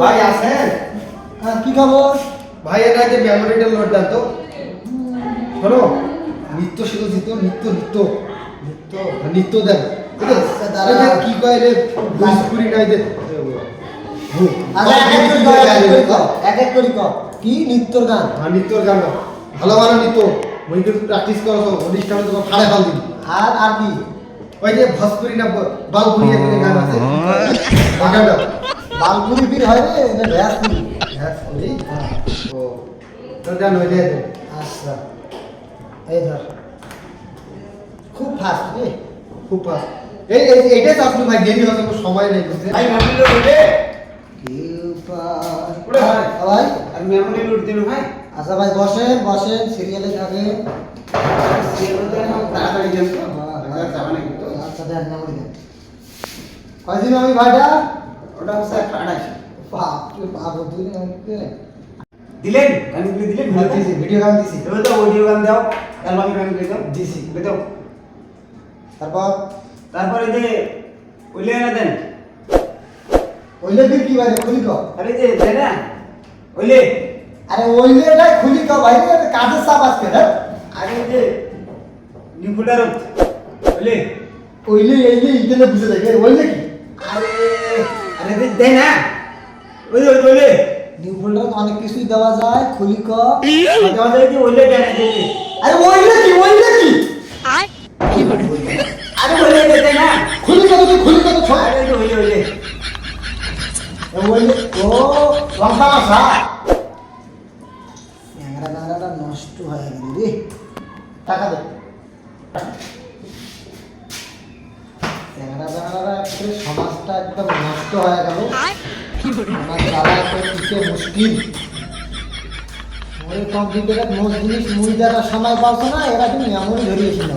ভাই আছেন? হ্যাঁ, কি খবর? ভাই এটা যে মেমোরিটা লোড দেন তো। শোনো, নিত্য শিখেছি তো, নিত্য দেন। আচ্ছা, দাঁড়া। এটা কি কয় রে, ভোজপুরি নাই দে। আচ্ছা, এক এক করি কর। কি নিত্যর গান? হ্যাঁ, নিত্যর গান গাও। ভালো ভালো নিত্য। ওই কিন্তু প্র্যাকটিস করো তো, অনুষ্ঠানে তোমার ফাড়ে ফাল দিন। আর কি? ওই যে ভোজপুরি না বালপুরি একটা গান আছে। ওটা গাও। বালপুরি বীর হয় রে, এটা ভ্যাসপুরি। হ্যাঁ, শুনি। ও, তো দেন ওই দিয়ে দেন। আচ্ছা, এই ধর। খুব ফাস্ট রে। খুব ফাস্ট। এইটাই তো আপনি ভাই দেরি হচ্ছে, কোনো সময় নেই বুঝতে। ভাই মেমোরি লোড উঠে ওরে ভাই, ভাই। আর মেমোরি লোড দিন ভাই আচ্ছা ভাই, বসেন সিরিয়ালে থাকে। তাড়াতাড়ি দেন তো যাবে না কিন্তু আচ্ছা, দেন মেমোরি দেন। কয়দিন আমি ভাইটা? ওটা হচ্ছে 128 বাপরে বাপ, দুই দিন দিলেন গানগুলি দিলেন দিছি, ভিডিও গান দিছি। এবার তো অডিও গান দাও অ্যালবামে গান দিয়ে দাও দিছি। দাও তারপরে যে ওইলে না দেন ওইলে বীর কি ভাই, খুলি কর। আরে যে দেন না ওইলে আরে ওইলেটাই খুলি কর ভাই, কাজের চাপ আজকে না। আরে যে নিউ ফোল্ডার ওইলে ওইলে এইলে ইন্টারনেট বুঝে যাবে, ওইলে কি? আরে আরে দেন না ওইলে ওইলে নিউ ফোল্ডারে অনেক কিছুই দেওয়া যায়, খুলি কর। আমাদের যে ওইলে দেন আরে ওইলে কি, ওইলে কি? আরে ওইলে দেন না খুলি কর তো, খুলি কর তো ছোট। আরে যে ওইলে ওইলে ওইলে ও লঙ্কা মাছা। ন্যাংরা নষ্ট হয়ে গেল রে। টাকা দে। ন্যাংরা একটু সমাজটা একদম নষ্ট হয়ে গেল। আমার দ্বারা তো টিকে মুশকিল। ওই কম্পিউটারের মোট জিনিস মুই দ্বারা সময় পাচ্ছ না, এরা তুমি এমনই ধরিয়েছিল।